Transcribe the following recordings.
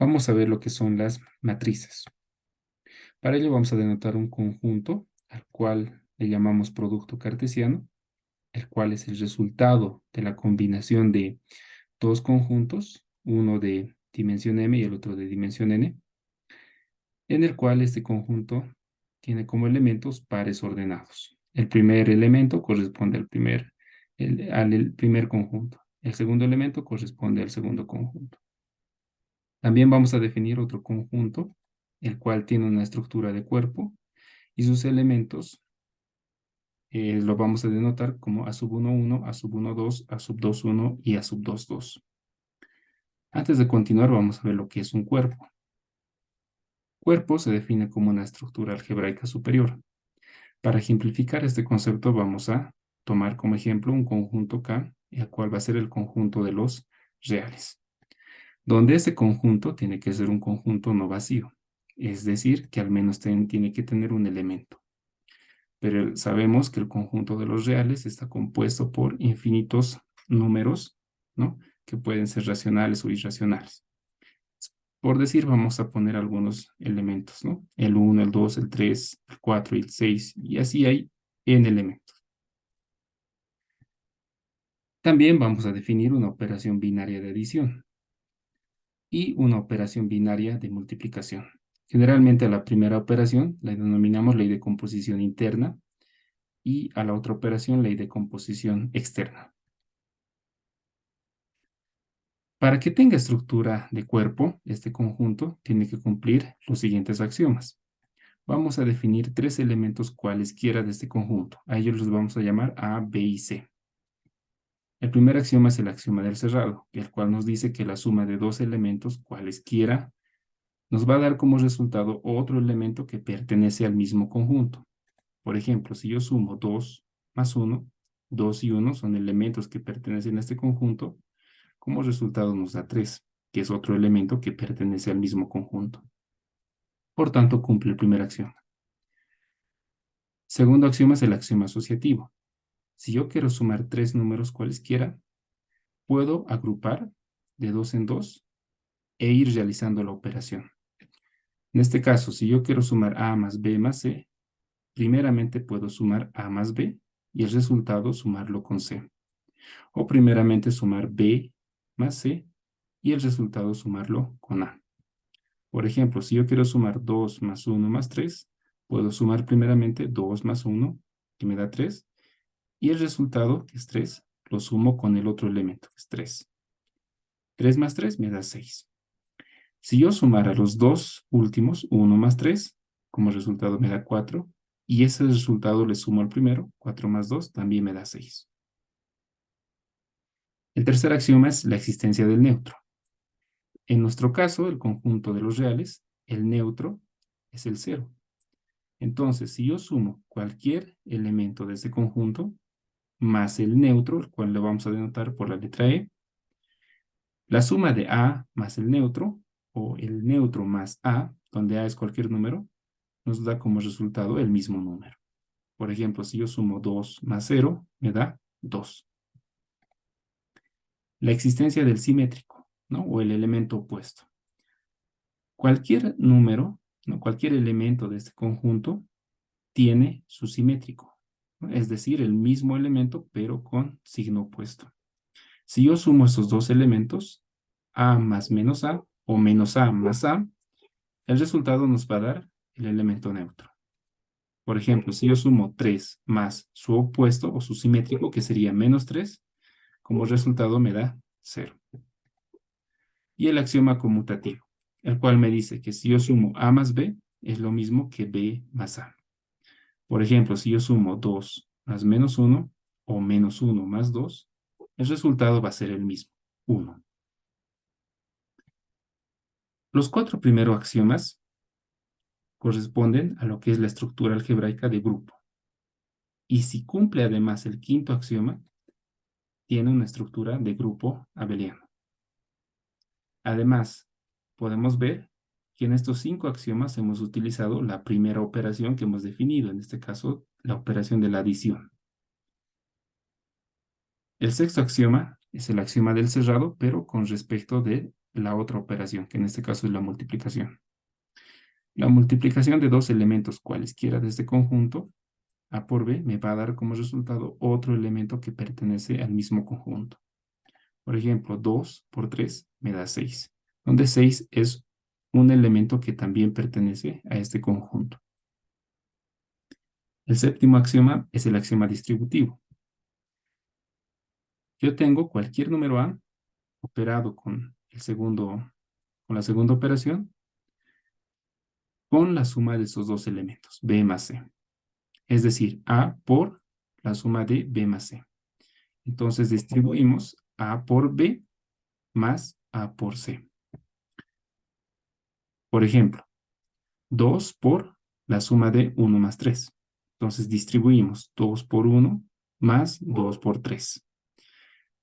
Vamos a ver lo que son las matrices. Para ello vamos a denotar un conjunto al cual le llamamos producto cartesiano, el cual es el resultado de la combinación de dos conjuntos, uno de dimensión m y el otro de dimensión n, en el cual este conjunto tiene como elementos pares ordenados. El primer elemento corresponde al primer conjunto. El segundo elemento corresponde al segundo conjunto. También vamos a definir otro conjunto, el cual tiene una estructura de cuerpo y sus elementos lo vamos a denotar como A sub 1, 1, A sub 1, 2, A sub 2, 1 y A sub 2, 2. Antes de continuar, vamos a ver lo que es un cuerpo. Cuerpo se define como una estructura algebraica superior. Para ejemplificar este concepto, vamos a tomar como ejemplo un conjunto K, el cual va a ser el conjunto de los reales, donde este conjunto tiene que ser un conjunto no vacío, es decir, que al menos tiene que tener un elemento. Pero sabemos que el conjunto de los reales está compuesto por infinitos números, ¿no? Que pueden ser racionales o irracionales. Por decir, vamos a poner algunos elementos, ¿no? El 1, el 2, el 3, el 4 y el 6, y así hay n elementos. También vamos a definir una operación binaria de adición y una operación binaria de multiplicación. Generalmente a la primera operación la denominamos ley de composición interna y a la otra operación ley de composición externa. Para que tenga estructura de cuerpo, este conjunto tiene que cumplir los siguientes axiomas. Vamos a definir tres elementos cualesquiera de este conjunto. A ellos los vamos a llamar A, B y C. El primer axioma es el axioma del cerrado, el cual nos dice que la suma de dos elementos cualesquiera nos va a dar como resultado otro elemento que pertenece al mismo conjunto. Por ejemplo, si yo sumo 2 más 1, 2 y 1 son elementos que pertenecen a este conjunto, como resultado nos da 3, que es otro elemento que pertenece al mismo conjunto. Por tanto, cumple el primer axioma. Segundo axioma es el axioma asociativo. Si yo quiero sumar tres números cualesquiera, puedo agrupar de dos en dos e ir realizando la operación. En este caso, si yo quiero sumar A más B más C, primeramente puedo sumar A más B y el resultado sumarlo con C. O primeramente sumar B más C y el resultado sumarlo con A. Por ejemplo, si yo quiero sumar 2 más 1 más 3, puedo sumar primeramente 2 más 1, que me da 3, y el resultado, que es 3, lo sumo con el otro elemento, que es 3. 3 más 3 me da 6. Si yo sumara los dos últimos, 1 más 3, como resultado me da 4, y ese resultado le sumo al primero, 4 más 2, también me da 6. El tercer axioma es la existencia del neutro. En nuestro caso, el conjunto de los reales, el neutro es el 0. Entonces, si yo sumo cualquier elemento de ese conjunto, más el neutro, el cual lo vamos a denotar por la letra E, la suma de A más el neutro, o el neutro más A, donde A es cualquier número, nos da como resultado el mismo número. Por ejemplo, si yo sumo 2 más 0, me da 2. La existencia del simétrico, ¿no? O el elemento opuesto. Cualquier número, ¿no? Cualquier elemento de este conjunto tiene su simétrico, ¿no? Es decir, el mismo elemento, pero con signo opuesto. Si yo sumo estos dos elementos, A más menos A, o menos A más A, el resultado nos va a dar el elemento neutro. Por ejemplo, si yo sumo 3 más su opuesto o su simétrico, que sería menos 3, como resultado me da 0. Y el axioma conmutativo, el cual me dice que si yo sumo A más B, es lo mismo que B más A. Por ejemplo, si yo sumo 2 más menos 1, o menos 1 más 2, el resultado va a ser el mismo, 1. Los cuatro primeros axiomas corresponden a lo que es la estructura algebraica de grupo. Y si cumple además el quinto axioma, tiene una estructura de grupo abeliano. Además, podemos ver que en estos 5 axiomas hemos utilizado la primera operación que hemos definido, en este caso, la operación de la adición. El sexto axioma es el axioma del cerrado, pero con respecto de la otra operación, que en este caso es la multiplicación. La multiplicación de dos elementos cualesquiera de este conjunto, A por B, me va a dar como resultado otro elemento que pertenece al mismo conjunto. Por ejemplo, 2 por 3 me da 6, donde 6 es un elemento que también pertenece a este conjunto. El séptimo axioma es el axioma distributivo. Yo tengo cualquier número A operado con la segunda operación con la suma de esos dos elementos, B más C. Es decir, A por la suma de B más C. Entonces distribuimos A por B más A por C. Por ejemplo, 2 por la suma de 1 más 3. Entonces distribuimos 2 por 1 más 2 por 3.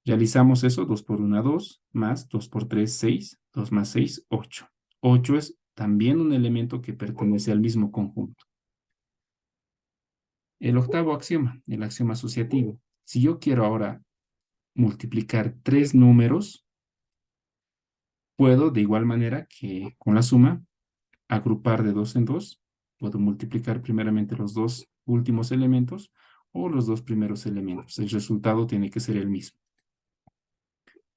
Realizamos eso, 2 por 1, 2, más 2 por 3, 6, 2 más 6, 8. 8 es también un elemento que pertenece al mismo conjunto. El octavo axioma, el axioma asociativo. Si yo quiero ahora multiplicar tres números, puedo de igual manera que con la suma agrupar de dos en dos. Puedo multiplicar primeramente los dos últimos elementos o los dos primeros elementos. El resultado tiene que ser el mismo.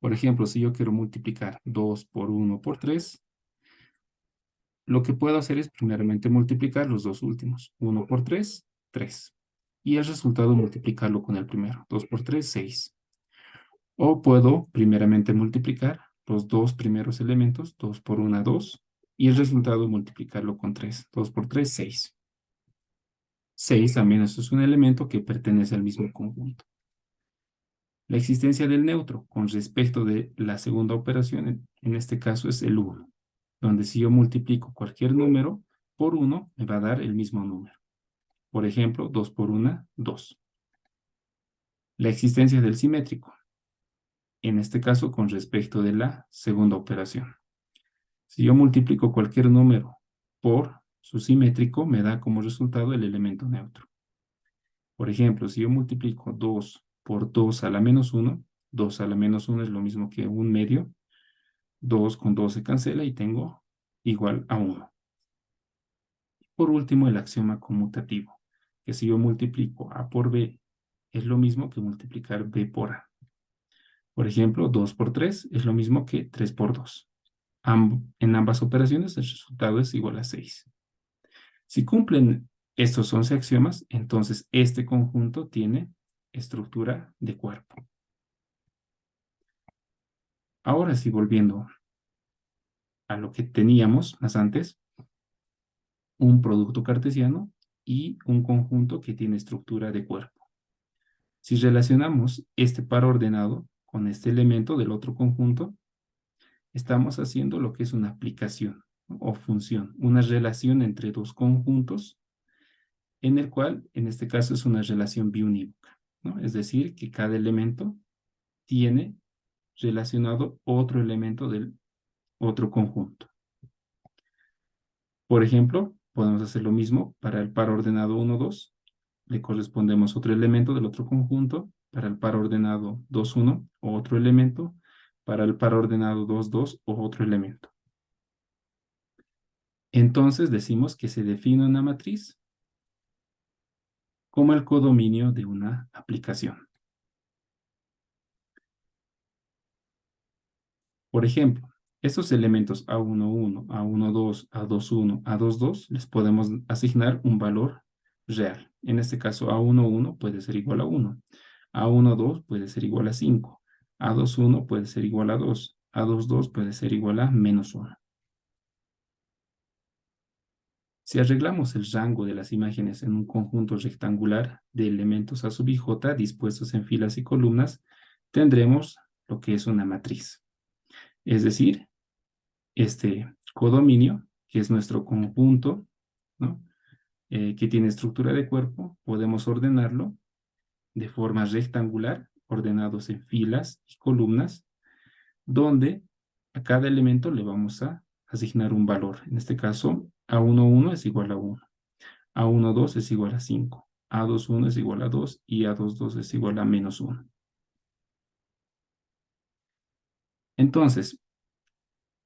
Por ejemplo, si yo quiero multiplicar 2 por 1 por 3, lo que puedo hacer es primeramente multiplicar los dos últimos. 1 por 3, 3. Y el resultado multiplicarlo con el primero. 2 por 3, 6. O puedo primeramente multiplicar los dos primeros elementos. 2 por 1, 2. Y el resultado multiplicarlo con 3. 2 por 3, 6. 6 también esto es un elemento que pertenece al mismo conjunto. La existencia del neutro con respecto de la segunda operación, en este caso es el 1, donde si yo multiplico cualquier número por 1, me va a dar el mismo número. Por ejemplo, 2 por 1, 2. La existencia del simétrico, en este caso con respecto de la segunda operación. Si yo multiplico cualquier número por su simétrico, me da como resultado el elemento neutro. Por ejemplo, si yo multiplico 2 por 2 a la menos 1, 2 a la menos 1 es lo mismo que un medio. 2 con 2 se cancela y tengo igual a 1. Por último, el axioma conmutativo, que si yo multiplico A por B, es lo mismo que multiplicar B por A. Por ejemplo, 2 por 3 es lo mismo que 3 por 2. En ambas operaciones el resultado es igual a 6. Si cumplen estos 11 axiomas, entonces este conjunto tiene estructura de cuerpo. Ahora sí, volviendo a lo que teníamos más antes, un producto cartesiano y un conjunto que tiene estructura de cuerpo. Si relacionamos este par ordenado con este elemento del otro conjunto, estamos haciendo lo que es una aplicación o función, una relación entre dos conjuntos, en el cual, en este caso, es una relación biunívoca, ¿no? Es decir, que cada elemento tiene relacionado otro elemento del otro conjunto. Por ejemplo, podemos hacer lo mismo para el par ordenado 1, 2. Le correspondemos otro elemento del otro conjunto. Para el par ordenado 2, 1, o otro elemento. Para el par ordenado 2, 2, o otro elemento. Entonces decimos que se define una matriz como el codominio de una aplicación. Por ejemplo, estos elementos A11, A12, A21, A22 les podemos asignar un valor real. En este caso, A11 puede ser igual a 1, A12 puede ser igual a 5, A21 puede ser igual a 2, A22 puede ser igual a menos 1. Si arreglamos el rango de las imágenes en un conjunto rectangular de elementos A sub i j dispuestos en filas y columnas, tendremos lo que es una matriz. Es decir, este codominio, que es nuestro conjunto, ¿no? Que tiene estructura de cuerpo, podemos ordenarlo de forma rectangular, ordenados en filas y columnas, donde a cada elemento le vamos a asignar un valor. En este caso, A11 es igual a 1, A12 es igual a 5, A21 es igual a 2 y A22 es igual a menos 1. Entonces,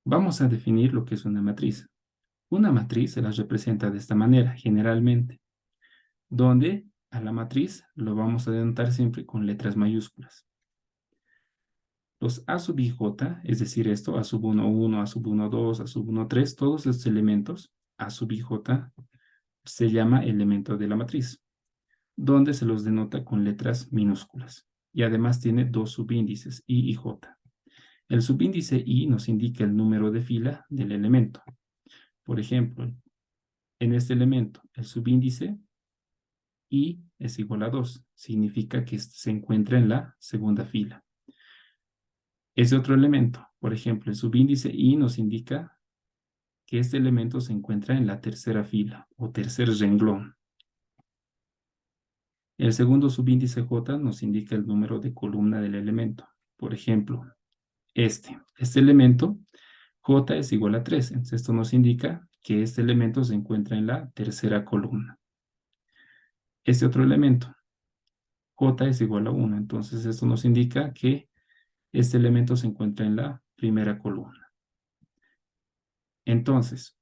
Vamos a definir lo que es una matriz. Una matriz se las representa de esta manera, generalmente, donde a la matriz lo vamos a denotar siempre con letras mayúsculas. Los A sub i j, es decir, esto, A sub 1, 1, A sub 1, 2, A sub 1, 3, todos estos elementos, A sub i j, se llama elemento de la matriz, donde se los denota con letras minúsculas. Y además tiene dos subíndices, i y j. El subíndice i nos indica el número de fila del elemento. Por ejemplo, en este elemento, el subíndice i es igual a 2. Significa que se encuentra en la segunda fila. Ese otro elemento, por ejemplo, el subíndice i nos indica que este elemento se encuentra en la tercera fila o tercer renglón. El segundo subíndice j nos indica el número de columna del elemento. Por ejemplo, este elemento j es igual a 3. Entonces esto nos indica que este elemento se encuentra en la tercera columna. Este otro elemento, j es igual a 1. Entonces esto nos indica que este elemento se encuentra en la primera columna. Entonces,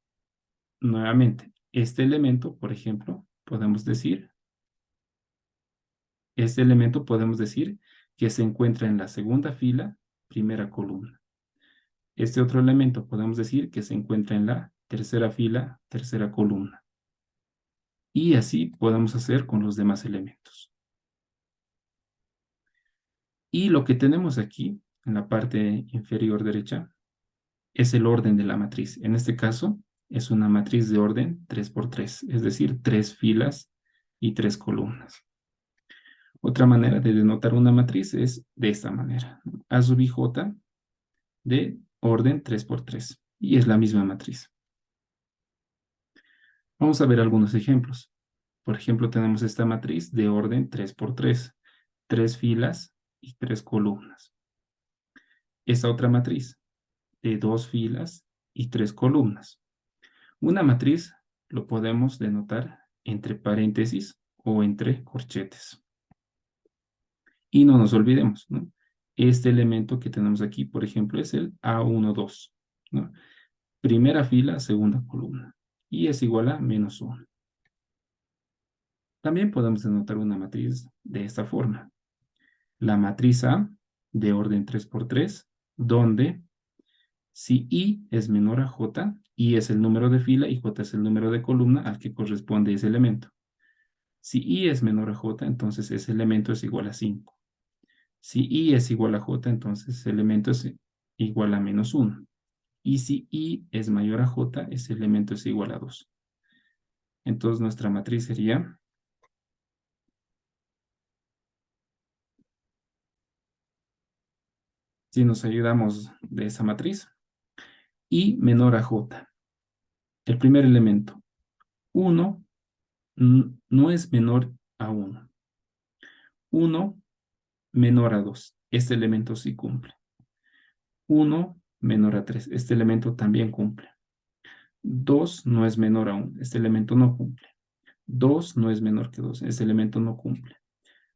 nuevamente, este elemento, por ejemplo, podemos decir que se encuentra en la segunda fila, primera columna. Este otro elemento podemos decir que se encuentra en la tercera fila, tercera columna. Y así podemos hacer con los demás elementos. Y lo que tenemos aquí, en la parte inferior derecha, es el orden de la matriz. En este caso, es una matriz de orden 3×3, es decir, 3 filas y 3 columnas. Otra manera de denotar una matriz es de esta manera. A sub i j de orden 3×3. Y es la misma matriz. Vamos a ver algunos ejemplos. Por ejemplo, tenemos esta matriz de orden 3×3. 3 filas y 3 columnas. Esta otra matriz de 2 filas y 3 columnas. Una matriz lo podemos denotar entre paréntesis o entre corchetes. Y no nos olvidemos, ¿no? Este elemento que tenemos aquí, por ejemplo, es el A12, ¿no? Primera fila, segunda columna. Y es igual a -1. También podemos denotar una matriz de esta forma. La matriz A de orden 3×3, donde si I es menor a J, I es el número de fila y J es el número de columna al que corresponde ese elemento. Si I es menor a J, entonces ese elemento es igual a 5. Si I es igual a J, entonces ese elemento es igual a -1. Y si I es mayor a J, ese elemento es igual a 2. Entonces nuestra matriz sería si nos ayudamos de esa matriz, I menor a J. El primer elemento, 1 no es menor a 1. 1 menor a 2. Este elemento sí cumple. 1 menor a 3. Este elemento también cumple. 2 no es menor a 1. Este elemento no cumple. 2 no es menor que 2. Este elemento no cumple.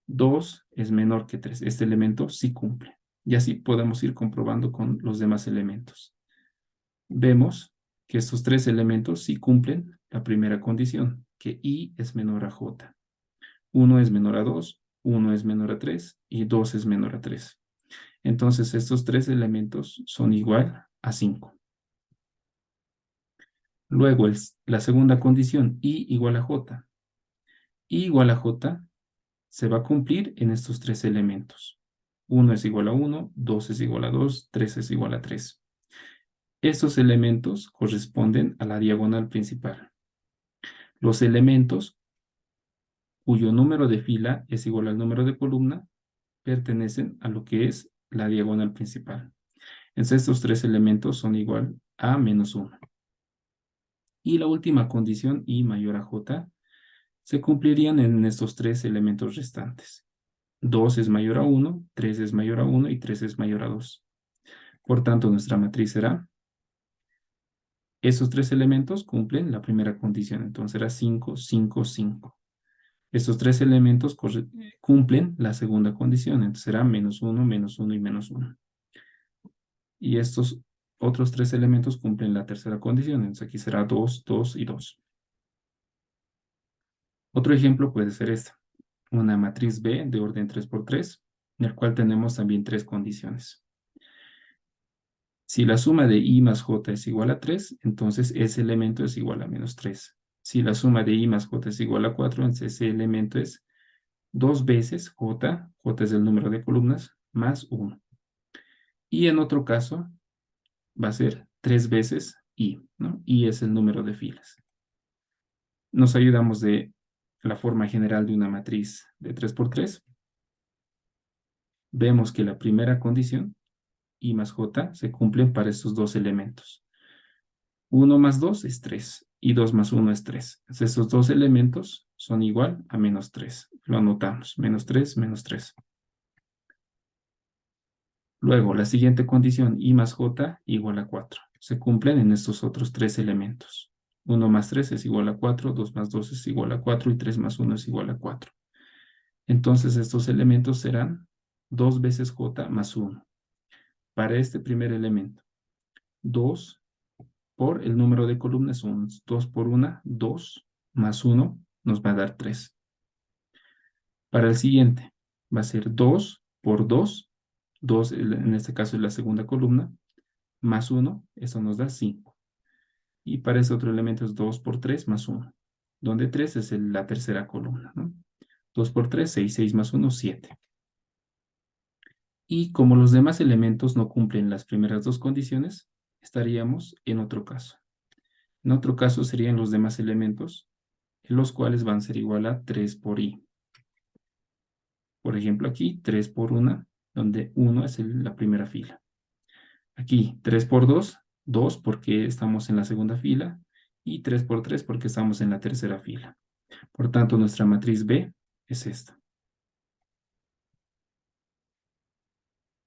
2 es menor que 3. Este elemento sí cumple. Y así podemos ir comprobando con los demás elementos. Vemos que estos tres elementos sí cumplen la primera condición, que I es menor a J. 1 es menor a 2, 1 es menor a 3 y 2 es menor a 3. Entonces estos tres elementos son igual a 5. Luego la segunda condición, I igual a J. I igual a J se va a cumplir en estos tres elementos. 1 es igual a 1, 2 es igual a 2, 3 es igual a 3. Estos elementos corresponden a la diagonal principal. Los elementos cuyo número de fila es igual al número de columna pertenecen a lo que es la diagonal principal. Entonces estos tres elementos son igual a -1. Y la última condición, I mayor a J, se cumplirían en estos tres elementos restantes. 2 es mayor a 1, 3 es mayor a 1 y 3 es mayor a 2. Por tanto, nuestra matriz será, esos tres elementos cumplen la primera condición, entonces será 5, 5, 5. Estos tres elementos cumplen la segunda condición, entonces será -1, -1 y -1. Y estos otros tres elementos cumplen la tercera condición. Entonces aquí será 2, 2 y 2. Otro ejemplo puede ser esta. Una matriz B de orden 3 por 3, en el cual tenemos también tres condiciones. Si la suma de I más J es igual a 3, entonces ese elemento es igual a menos 3. Si la suma de I más J es igual a 4, entonces ese elemento es 2 veces J, J es el número de columnas, más 1. Y en otro caso va a ser 3 veces I, ¿no? I es el número de filas. Nos ayudamos de la forma general de una matriz de 3 por 3. Vemos que la primera condición, I más J, se cumplen para estos dos elementos. 1 más 2 es 3 y 2 más 1 es 3. Entonces, esos dos elementos son igual a menos 3. Lo anotamos, menos 3, menos 3. Luego, la siguiente condición, I más J igual a 4. Se cumplen en estos otros tres elementos. 1 más 3 es igual a 4, 2 más 2 es igual a 4 y 3 más 1 es igual a 4. Entonces, estos elementos serán 2 veces J más 1. Para este primer elemento, 2 por el número de columnas, son 2 por 1, 2 más 1 nos va a dar 3. Para el siguiente, va a ser 2 por 2, 2 en este caso es la segunda columna, más 1, eso nos da 5. Y para ese otro elemento es 2 por 3 más 1, donde 3 es la tercera columna, ¿no? 2 por 3, 6, 6 más 1, 7. Y como los demás elementos no cumplen las primeras dos condiciones, estaríamos en otro caso. En otro caso serían los demás elementos, los cuales van a ser igual a 3 por i. Por ejemplo, aquí 3 por 1, donde 1 es la primera fila. Aquí 3 por 2, 2 porque estamos en la segunda fila, y 3 por 3 porque estamos en la tercera fila. Por tanto, nuestra matriz B es esta.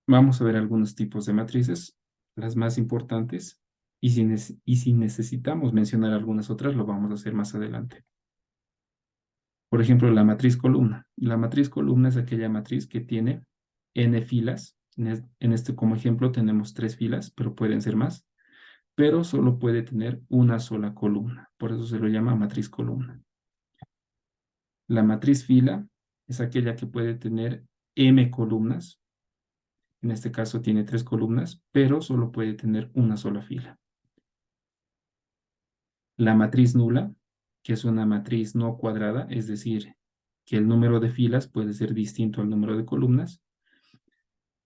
Vamos a ver algunos tipos de matrices, las más importantes, y si necesitamos mencionar algunas otras, lo vamos a hacer más adelante. Por ejemplo, la matriz columna. La matriz columna es aquella matriz que tiene n filas. En este como ejemplo tenemos 3 filas, pero pueden ser más, pero solo puede tener una sola columna. Por eso se lo llama matriz columna. La matriz fila es aquella que puede tener m columnas. En este caso tiene 3 columnas, pero solo puede tener una sola fila. La matriz nula, que es una matriz no cuadrada, es decir, que el número de filas puede ser distinto al número de columnas,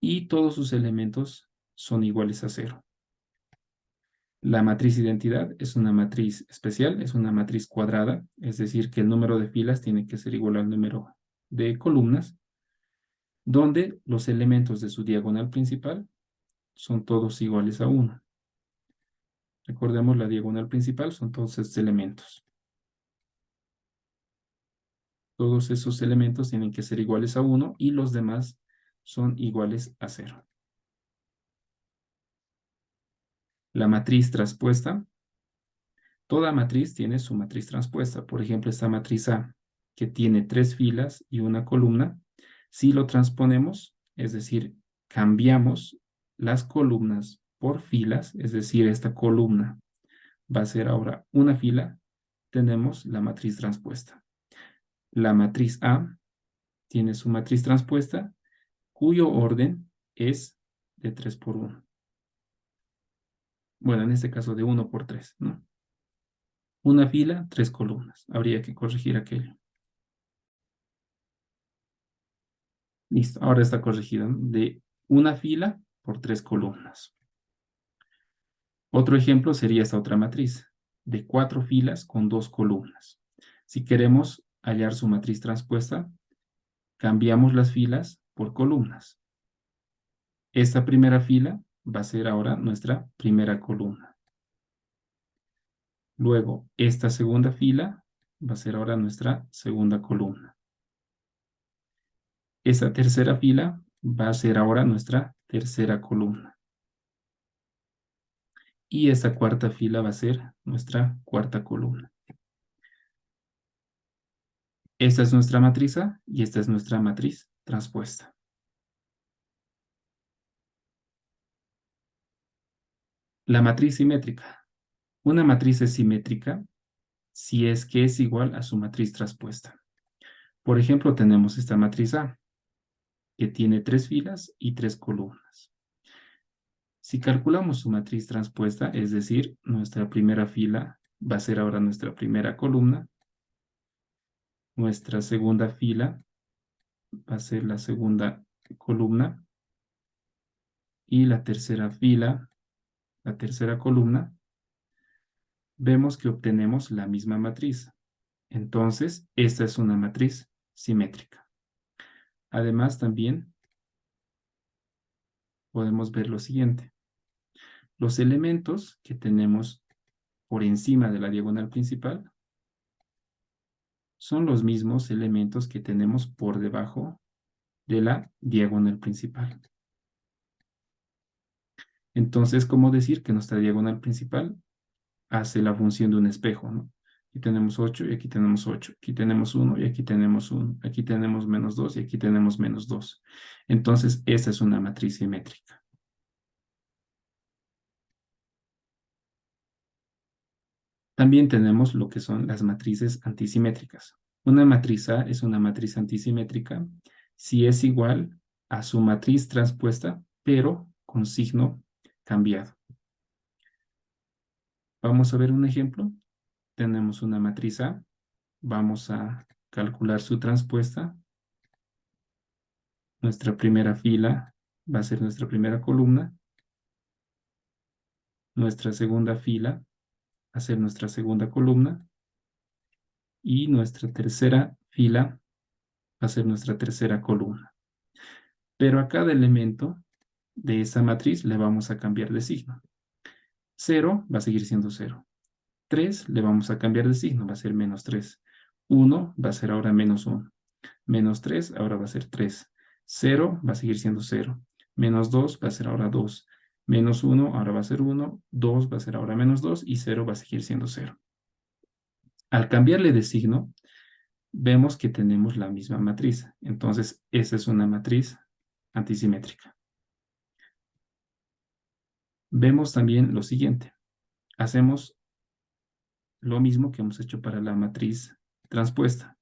y todos sus elementos son iguales a 0. La matriz identidad es una matriz especial, es una matriz cuadrada, es decir, que el número de filas tiene que ser igual al número de columnas, donde los elementos de su diagonal principal son todos iguales a 1. Recordemos, la diagonal principal son todos estos elementos. Todos esos elementos tienen que ser iguales a 1 y los demás son iguales a 0. La matriz transpuesta. Toda matriz tiene su matriz transpuesta. Por ejemplo, esta matriz A, que tiene 3 filas y una columna, si lo transponemos, es decir, cambiamos las columnas por filas, es decir, esta columna va a ser ahora una fila, tenemos la matriz transpuesta. La matriz A tiene su matriz transpuesta, cuyo orden es de 3 por 1. Bueno, en este caso de 1 por 3, ¿no? Una fila, 3 columnas. Habría que corregir aquello. Listo, ahora está corregido, ¿no? De una fila por 3 columnas. Otro ejemplo sería esta otra matriz, de 4 filas con 2 columnas. Si queremos hallar su matriz transpuesta, cambiamos las filas por columnas. Esta primera fila va a ser ahora nuestra primera columna. Luego, esta segunda fila va a ser ahora nuestra segunda columna. Esta tercera fila va a ser ahora nuestra tercera columna. Y esta cuarta fila va a ser nuestra cuarta columna. Esta es nuestra matriz A y esta es nuestra matriz transpuesta. La matriz simétrica. Una matriz es simétrica si es que es igual a su matriz traspuesta. Por ejemplo, tenemos esta matriz A, que tiene 3 filas y 3 columnas. Si calculamos su matriz transpuesta, es decir, nuestra primera fila va a ser ahora nuestra primera columna, nuestra segunda fila va a ser la segunda columna y la tercera fila, la tercera columna, vemos que obtenemos la misma matriz. Entonces, esta es una matriz simétrica. Además, también podemos ver lo siguiente. Los elementos que tenemos por encima de la diagonal principal son los mismos elementos que tenemos por debajo de la diagonal principal. Entonces, ¿cómo decir que nuestra diagonal principal hace la función de un espejo, ¿no? Aquí tenemos 8 y aquí tenemos 8. Aquí tenemos 1 y aquí tenemos 1. Aquí tenemos -2 y aquí tenemos -2. Entonces, esta es una matriz simétrica. También tenemos lo que son las matrices antisimétricas. Una matriz A es una matriz antisimétrica si es igual a su matriz transpuesta, pero con signo cambiado. Vamos a ver un ejemplo. Tenemos una matriz A. Vamos a calcular su transpuesta. Nuestra primera fila va a ser nuestra primera columna. Nuestra segunda fila va a ser nuestra segunda columna. Y nuestra tercera fila va a ser nuestra tercera columna. Pero a cada elemento de esa matriz le vamos a cambiar de signo. 0 va a seguir siendo 0. 3 le vamos a cambiar de signo, va a ser -3. 1 va a ser ahora -1. -3 ahora va a ser 3. 0 va a seguir siendo 0. -2 va a ser ahora 2. -1 ahora va a ser 1. 2 va a ser ahora -2 y 0 va a seguir siendo 0. Al cambiarle de signo, vemos que tenemos la misma matriz. Entonces, esa es una matriz antisimétrica. Vemos también lo siguiente. Hacemos lo mismo que hemos hecho para la matriz transpuesta.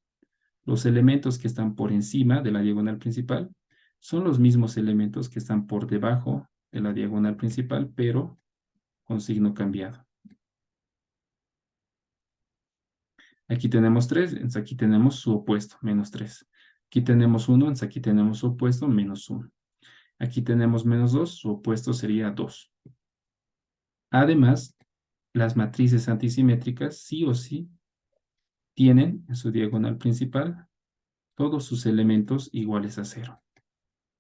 Los elementos que están por encima de la diagonal principal son los mismos elementos que están por debajo de la diagonal principal, pero con signo cambiado. Aquí tenemos 3, entonces aquí tenemos su opuesto, -3. Aquí tenemos 1, entonces aquí tenemos su opuesto, -1. Aquí tenemos -2, su opuesto sería 2. Además, las matrices antisimétricas sí o sí tienen en su diagonal principal todos sus elementos iguales a 0.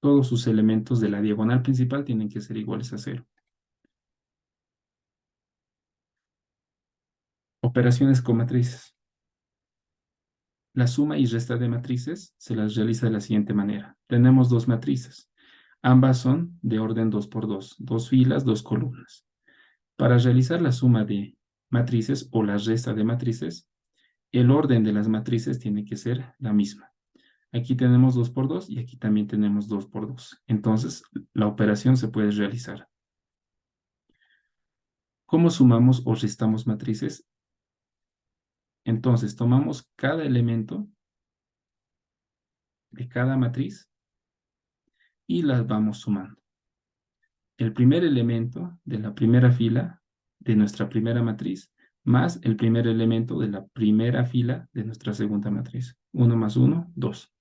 Todos sus elementos de la diagonal principal tienen que ser iguales a 0. Operaciones con matrices. La suma y resta de matrices se las realiza de la siguiente manera. Tenemos dos matrices. Ambas son de orden 2 por 2, 2 filas, 2 columnas. Para realizar la suma de matrices o la resta de matrices, el orden de las matrices tiene que ser la misma. Aquí tenemos 2 por 2 y aquí también tenemos 2 por 2. Entonces, la operación se puede realizar. ¿Cómo sumamos o restamos matrices? Entonces, tomamos cada elemento de cada matriz y las vamos sumando. El primer elemento de la primera fila de nuestra primera matriz más el primer elemento de la primera fila de nuestra segunda matriz. 1 más 1, 2.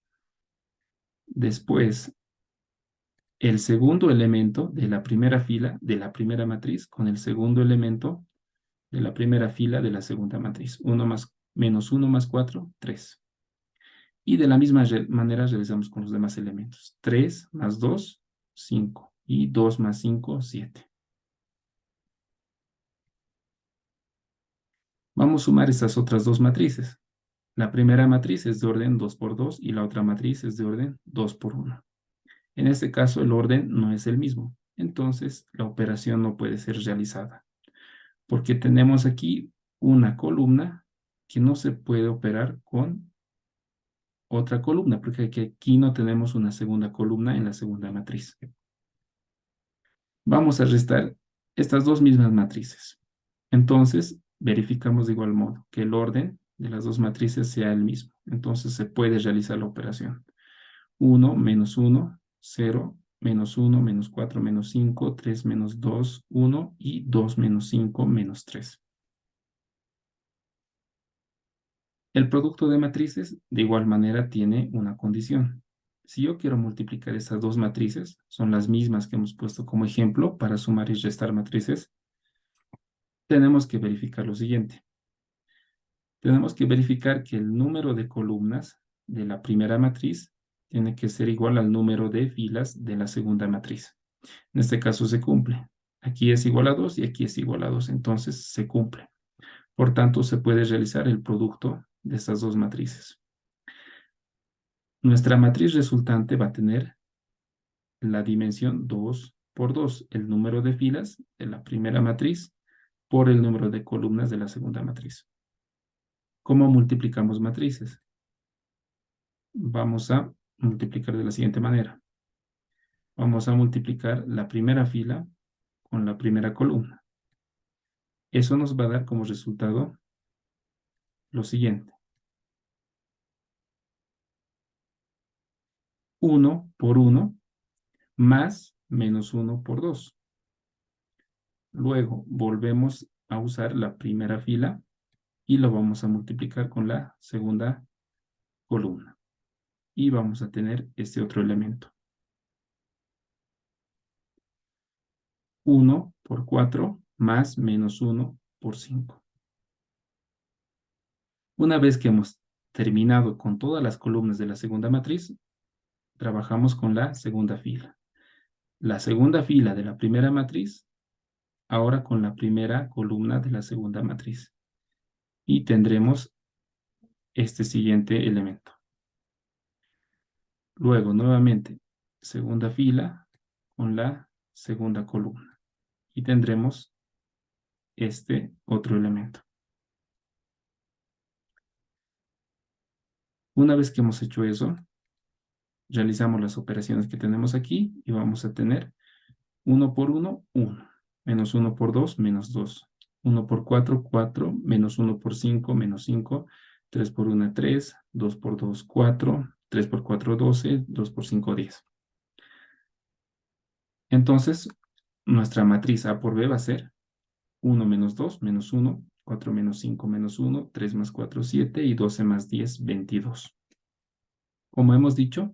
Después, el segundo elemento de la primera fila de la primera matriz con el segundo elemento de la primera fila de la segunda matriz. 1 más -1 más 4, 3. Y de la misma manera realizamos con los demás elementos. 3 más 2, 5. Y 2 más 5, 7. Vamos a sumar estas otras dos matrices. La primera matriz es de orden 2 por 2 y la otra matriz es de orden 2 por 1. En este caso el orden no es el mismo. Entonces la operación no puede ser realizada. Porque tenemos aquí una columna que no se puede operar con otra columna, porque aquí no tenemos una segunda columna en la segunda matriz. Vamos a restar estas dos mismas matrices. Entonces, verificamos de igual modo que el orden de las dos matrices sea el mismo. Entonces, se puede realizar la operación. 1 menos 1, 0, menos 1, menos 4, menos 5, 3 menos 2, 1 y 2 menos 5, menos 3. El producto de matrices, de igual manera, tiene una condición. Si yo quiero multiplicar estas dos matrices, son las mismas que hemos puesto como ejemplo para sumar y restar matrices, tenemos que verificar lo siguiente. Tenemos que verificar que el número de columnas de la primera matriz tiene que ser igual al número de filas de la segunda matriz. En este caso se cumple. Aquí es igual a 2 y aquí es igual a 2, entonces se cumple. Por tanto, se puede realizar el producto de estas dos matrices. Nuestra matriz resultante va a tener la dimensión 2 por 2, el número de filas de la primera matriz por el número de columnas de la segunda matriz. ¿Cómo multiplicamos matrices? Vamos a multiplicar de la siguiente manera. Vamos a multiplicar la primera fila con la primera columna. Eso nos va a dar como resultado lo siguiente. 1 por 1 más menos 1 por 2. Luego volvemos a usar la primera fila y lo vamos a multiplicar con la segunda columna. Y vamos a tener este otro elemento. 1 por 4 más menos 1 por 5. Una vez que hemos terminado con todas las columnas de la segunda matriz, trabajamos con la segunda fila. La segunda fila de la primera matriz, ahora con la primera columna de la segunda matriz. Y tendremos este siguiente elemento. Luego, nuevamente, segunda fila con la segunda columna. Y tendremos este otro elemento. Una vez que hemos hecho eso, realizamos las operaciones que tenemos aquí y vamos a tener 1 por 1, 1. Menos 1 por 2, menos 2. 1 por 4, 4. Menos 1 por 5, menos 5. 3 por 1, 3. 2 por 2, 4. 3 por 4, 12. 2 por 5, 10. Entonces, nuestra matriz A por B va a ser 1 menos 2, menos 1. 4 menos 5, menos 1. 3 más 4, 7. Y 12 más 10, 22. Como hemos dicho,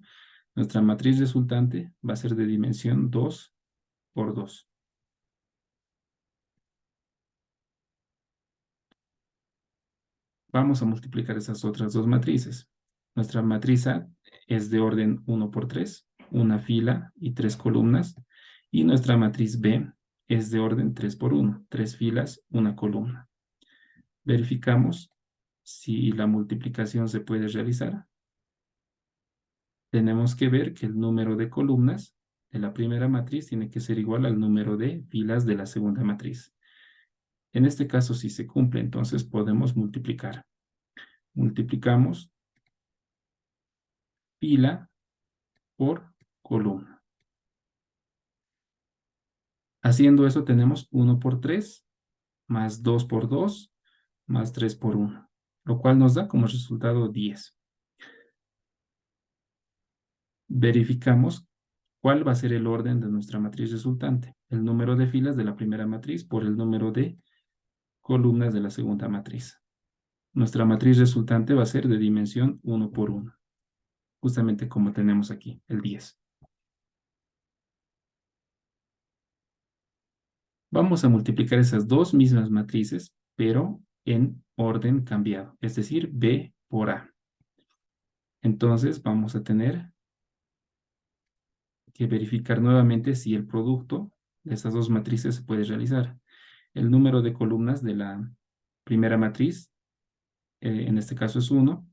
nuestra matriz resultante va a ser de dimensión 2 por 2. Vamos a multiplicar esas otras dos matrices. Nuestra matriz A es de orden 1 por 3, una fila y 3 columnas. Y nuestra matriz B es de orden 3 por 1, 3 filas, una columna. Verificamos si la multiplicación se puede realizar. Tenemos que ver que el número de columnas de la primera matriz tiene que ser igual al número de filas de la segunda matriz. En este caso, si se cumple, entonces podemos multiplicar. Multiplicamos fila por columna. Haciendo eso tenemos 1 por 3, más 2 por 2, más 3 por 1, lo cual nos da como resultado 10. Verificamos cuál va a ser el orden de nuestra matriz resultante. El número de filas de la primera matriz por el número de columnas de la segunda matriz. Nuestra matriz resultante va a ser de dimensión 1 por 1, justamente como tenemos aquí, el 10. Vamos a multiplicar esas dos mismas matrices, pero en orden cambiado, es decir, B por A. Entonces vamos a tener que verificar nuevamente si el producto de estas dos matrices se puede realizar. El número de columnas de la primera matriz, en este caso es 1,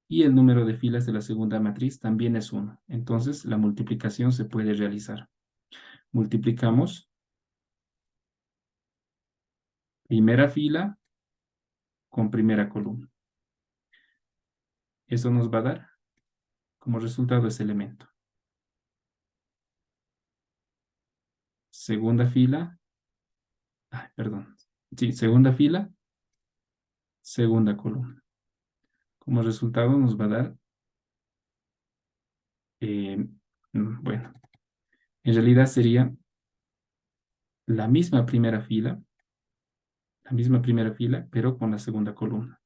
y el número de filas de la segunda matriz también es 1. Entonces la multiplicación se puede realizar. Multiplicamos primera fila con primera columna. Eso nos va a dar como resultado ese elemento. segunda fila, perdón, sí, segunda fila, segunda columna. Como resultado nos va a dar, eh, bueno, en realidad sería la misma primera fila, pero con la segunda columna,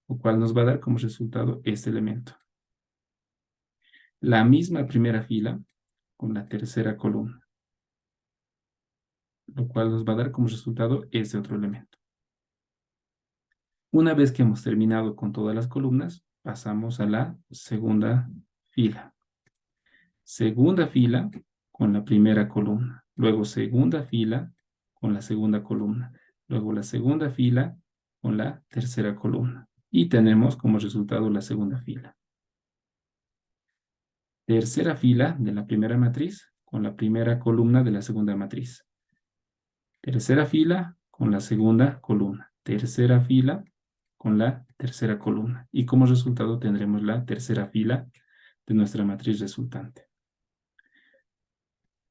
lo cual nos va a dar como resultado este elemento. La misma primera fila con la tercera columna, lo cual nos va a dar como resultado este otro elemento. Una vez que hemos terminado con todas las columnas, pasamos a la segunda fila. Segunda fila con la primera columna, luego segunda fila con la segunda columna, luego la segunda fila con la tercera columna y tenemos como resultado la segunda fila. Tercera fila de la primera matriz con la primera columna de la segunda matriz. Tercera fila con la segunda columna. Tercera fila con la tercera columna. Y como resultado tendremos la tercera fila de nuestra matriz resultante.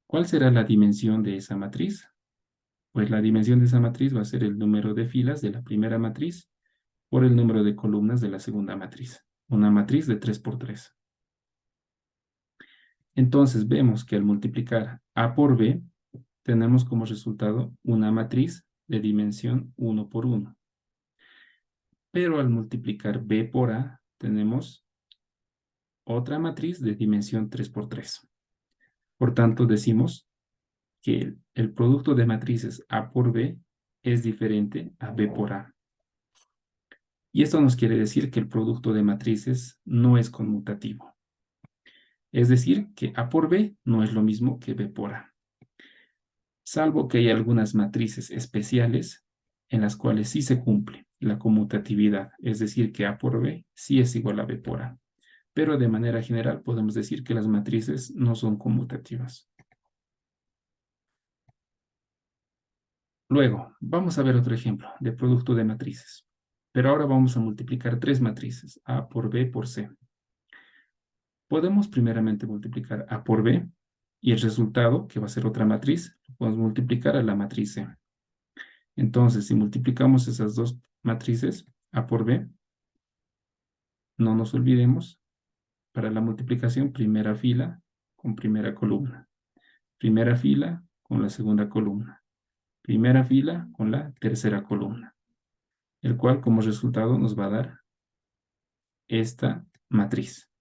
¿Cuál será la dimensión de esa matriz? Pues la dimensión de esa matriz va a ser el número de filas de la primera matriz por el número de columnas de la segunda matriz. Una matriz de 3 por 3. Entonces vemos que al multiplicar A por B, tenemos como resultado una matriz de dimensión 1 por 1. Pero al multiplicar B por A, tenemos otra matriz de dimensión 3 por 3. Por tanto, decimos que el producto de matrices A por B es diferente a B por A. Y esto nos quiere decir que el producto de matrices no es conmutativo. Es decir, que A por B no es lo mismo que B por A. Salvo que hay algunas matrices especiales en las cuales sí se cumple la conmutatividad. Es decir, que A por B sí es igual a B por A. Pero de manera general podemos decir que las matrices no son conmutativas. Luego, vamos a ver otro ejemplo de producto de matrices. Pero ahora vamos a multiplicar tres matrices, A por B por C. Podemos primeramente multiplicar A por B y el resultado, que va a ser otra matriz, lo podemos multiplicar a la matriz C. Entonces, si multiplicamos esas dos matrices, A por B, no nos olvidemos, para la multiplicación, primera fila con primera columna. Primera fila con la segunda columna. Primera fila con la tercera columna, el cual como resultado nos va a dar esta matriz.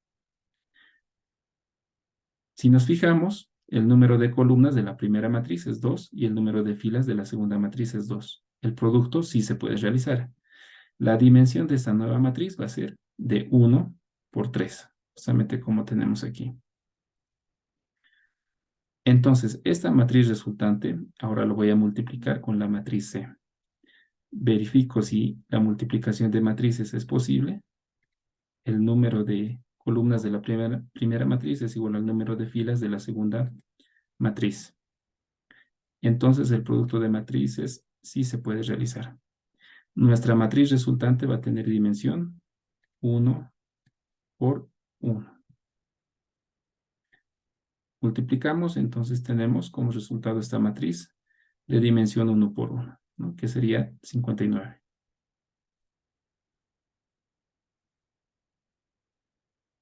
Si nos fijamos, el número de columnas de la primera matriz es 2 y el número de filas de la segunda matriz es 2. El producto sí se puede realizar. La dimensión de esta nueva matriz va a ser de 1 por 3, justamente como tenemos aquí. Entonces, esta matriz resultante, ahora lo voy a multiplicar con la matriz C. Verifico si la multiplicación de matrices es posible. El número de columnas de la primera matriz es igual al número de filas de la segunda matriz. Entonces, el producto de matrices sí se puede realizar. Nuestra matriz resultante va a tener dimensión 1 por 1. Multiplicamos, entonces tenemos como resultado esta matriz de dimensión 1 por 1, ¿no? Que sería 59.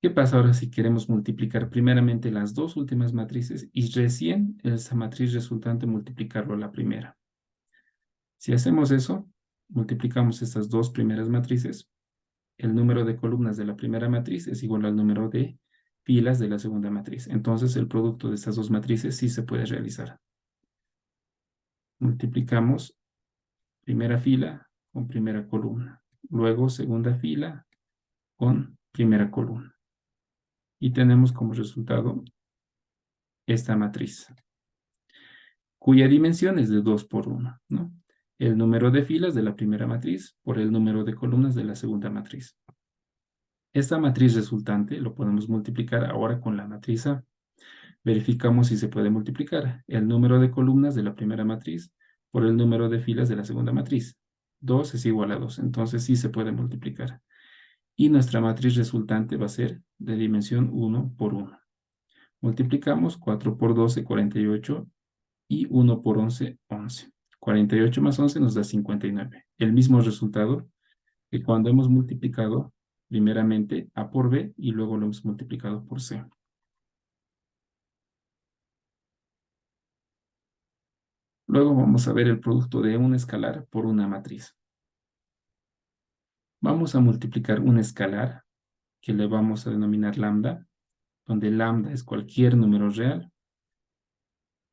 ¿Qué pasa ahora si queremos multiplicar primeramente las dos últimas matrices y recién esa matriz resultante multiplicarlo a la primera? Si hacemos eso, multiplicamos estas dos primeras matrices, el número de columnas de la primera matriz es igual al número de filas de la segunda matriz. Entonces, el producto de estas dos matrices sí se puede realizar. Multiplicamos primera fila con primera columna. Luego, segunda fila con primera columna. Y tenemos como resultado esta matriz, cuya dimensión es de 2 por 1, ¿no? El número de filas de la primera matriz por el número de columnas de la segunda matriz. Esta matriz resultante lo podemos multiplicar ahora con la matriz A. Verificamos si se puede multiplicar el número de columnas de la primera matriz por el número de filas de la segunda matriz. 2 es igual a 2, entonces sí se puede multiplicar. Y nuestra matriz resultante va a ser de dimensión 1 por 1. Multiplicamos 4 por 12, 48. y 1 por 11, 11. 48 más 11 nos da 59. El mismo resultado que cuando hemos multiplicado primeramente A por B y luego lo hemos multiplicado por C. Luego vamos a ver el producto de un escalar por una matriz. Vamos a multiplicar un escalar que le vamos a denominar lambda, donde lambda es cualquier número real,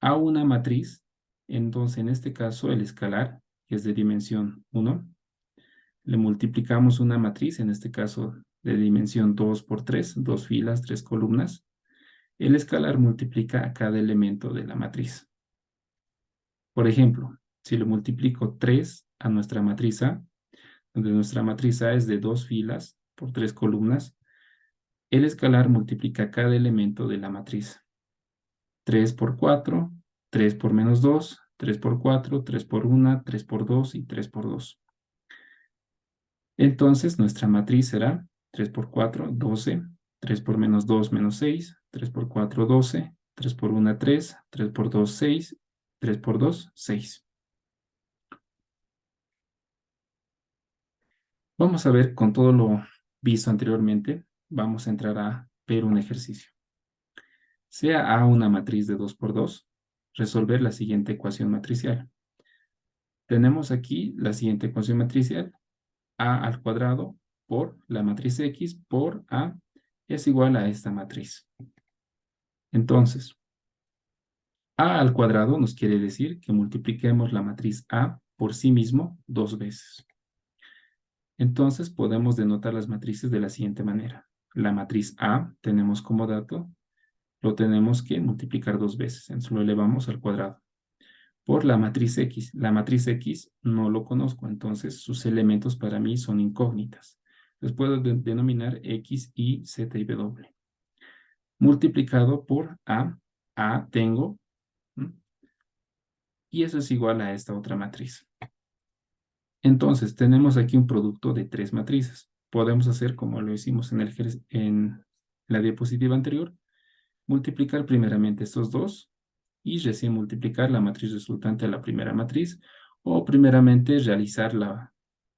a una matriz. Entonces, en este caso, el escalar, que es de dimensión 1, le multiplicamos una matriz, en este caso de dimensión 2 por 3, 2 filas, 3 columnas. El escalar multiplica a cada elemento de la matriz. Por ejemplo, si le multiplico 3 a nuestra matriz A, donde nuestra matriz A es de 2 filas por 3 columnas, el escalar multiplica cada elemento de la matriz. 3 por 4, 3 por menos 2, 3 por 4, 3 por 1, 3 por 2 y 3 por 2. Entonces, nuestra matriz será 3 por 4, 12, 3 por menos 2, menos 6, 3 por 4, 12, 3 por 1, 3, 3 por 2, 6, 3 por 2, 6. Vamos a ver con todo lo visto anteriormente, vamos a entrar a ver un ejercicio. Sea A una matriz de 2 por 2, resolver la siguiente ecuación matricial. Tenemos aquí la siguiente ecuación matricial, A al cuadrado por la matriz X por A es igual a esta matriz. Entonces, A al cuadrado nos quiere decir que multipliquemos la matriz A por sí mismo 2 veces. Entonces, podemos denotar las matrices de la siguiente manera. La matriz A tenemos como dato, lo tenemos que multiplicar 2 veces, entonces lo elevamos al cuadrado. Por la matriz X. La matriz X no lo conozco, entonces sus elementos para mí son incógnitas. Los puedo denominar X, Y, Z y W. Multiplicado por A tengo, y eso es igual a esta otra matriz. Entonces, tenemos aquí un producto de 3 matrices. Podemos hacer como lo hicimos en la diapositiva anterior, multiplicar primeramente estos dos y recién multiplicar la matriz resultante a la primera matriz, o primeramente realizar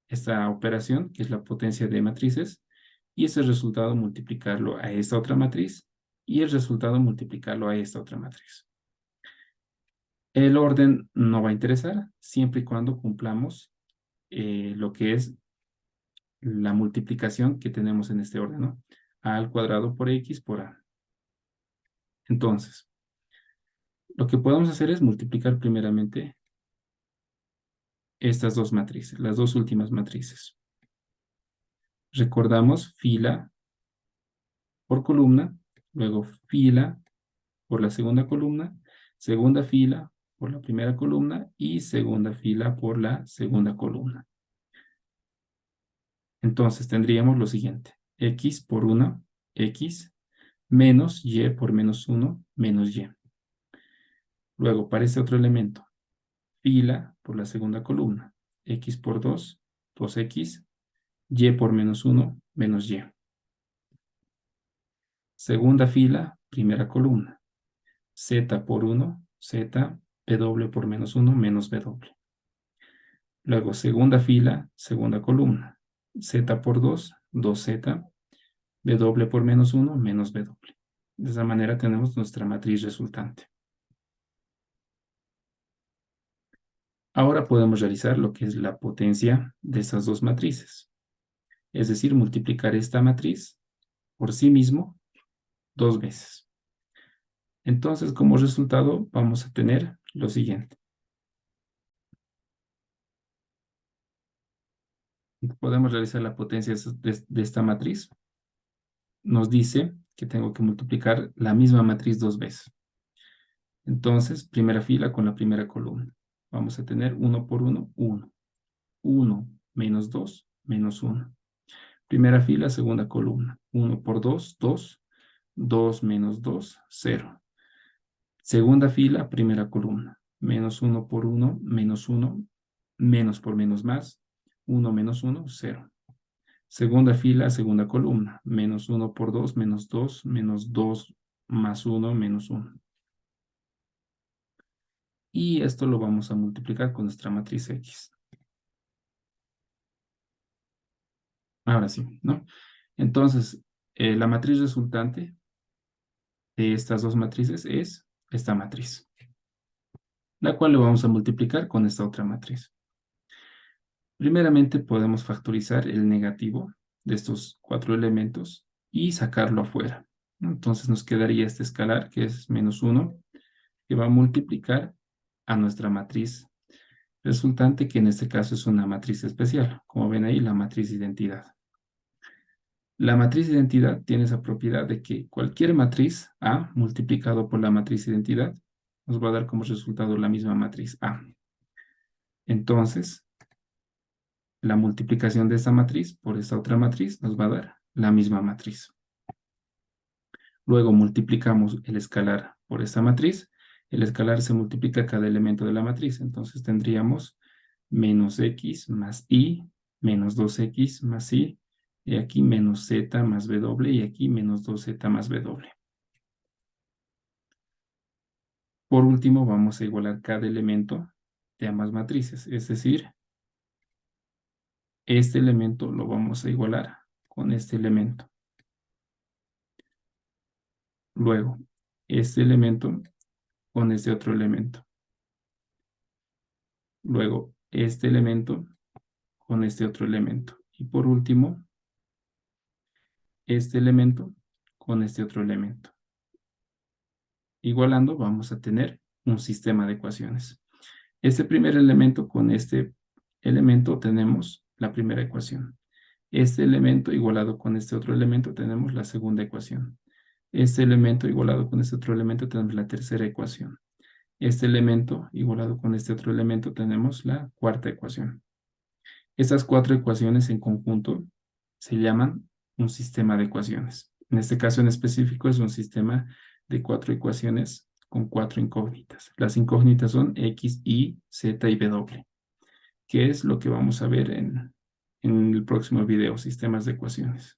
esta operación, que es la potencia de matrices, y ese resultado multiplicarlo a esta otra matriz, y el resultado multiplicarlo a esta otra matriz. El orden no va a interesar, siempre y cuando cumplamos lo que es la multiplicación que tenemos en este orden, ¿no? A al cuadrado por X por A. Entonces, lo que podemos hacer es multiplicar primeramente estas dos matrices, las dos últimas matrices. Recordamos fila por columna, luego fila por la segunda fila por la primera columna y segunda fila por la segunda columna. Entonces tendríamos lo siguiente, X por 1, X, menos Y por menos 1, menos Y. Luego, para este otro elemento, fila por la segunda columna, X por 2, 2X, Y por menos 1, menos Y. Segunda fila, primera columna, Z por 1, Z, W por menos 1, menos W. Luego, segunda fila, segunda columna, Z por 2, 2Z, W por menos 1, menos W. De esa manera tenemos nuestra matriz resultante. Ahora podemos realizar lo que es la potencia de estas dos matrices. Es decir, multiplicar esta matriz por sí mismo 2 veces. Entonces, como resultado, vamos a tener lo siguiente. Podemos realizar la potencia de esta matriz. Nos dice que tengo que multiplicar la misma matriz 2 veces. Entonces, primera fila con la primera columna. Vamos a tener 1 por 1, 1. 1 menos 2, menos 1. Primera fila, segunda columna. 1 por 2, 2. 2 menos 2, 0. Segunda fila, primera columna. Menos 1 por 1, menos 1. Menos por menos más. 1 menos 1, 0. Segunda fila, segunda columna. Menos 1 por 2, menos 2. Menos 2 más 1, menos 1. Y esto lo vamos a multiplicar con nuestra matriz X. Ahora sí, ¿no? Entonces, la matriz resultante de estas dos matrices es esta matriz, la cual lo vamos a multiplicar con esta otra matriz. Primeramente podemos factorizar el negativo de estos cuatro elementos y sacarlo afuera, ¿no? Entonces nos quedaría este escalar, que es -1, que va a multiplicar a nuestra matriz resultante, que en este caso es una matriz especial. Como ven ahí, la matriz identidad. La matriz identidad tiene esa propiedad de que cualquier matriz A multiplicado por la matriz identidad nos va a dar como resultado la misma matriz A. Entonces, la multiplicación de esta matriz por esta otra matriz nos va a dar la misma matriz. Luego multiplicamos el escalar por esta matriz. El escalar se multiplica cada elemento de la matriz. Entonces tendríamos menos x más y, menos 2x más y, y aquí menos z más w, y aquí menos 2z más w. Por último, vamos a igualar cada elemento de ambas matrices. Es decir, este elemento lo vamos a igualar con este elemento. Luego, este elemento con este otro elemento. Luego, este elemento con este otro elemento. Y por último, este elemento con este otro elemento. Igualando, vamos a tener un sistema de ecuaciones. Este primer elemento con este elemento tenemos la primera ecuación. Este elemento igualado con este otro elemento tenemos la segunda ecuación. Este elemento igualado con este otro elemento tenemos la tercera ecuación. Este elemento igualado con este otro elemento tenemos la cuarta ecuación. Estas cuatro ecuaciones en conjunto se llaman un sistema de ecuaciones. En este caso en específico es un sistema de cuatro ecuaciones con cuatro incógnitas. Las incógnitas son X, Y, Z y W, que es lo que vamos a ver en el próximo video, sistemas de ecuaciones.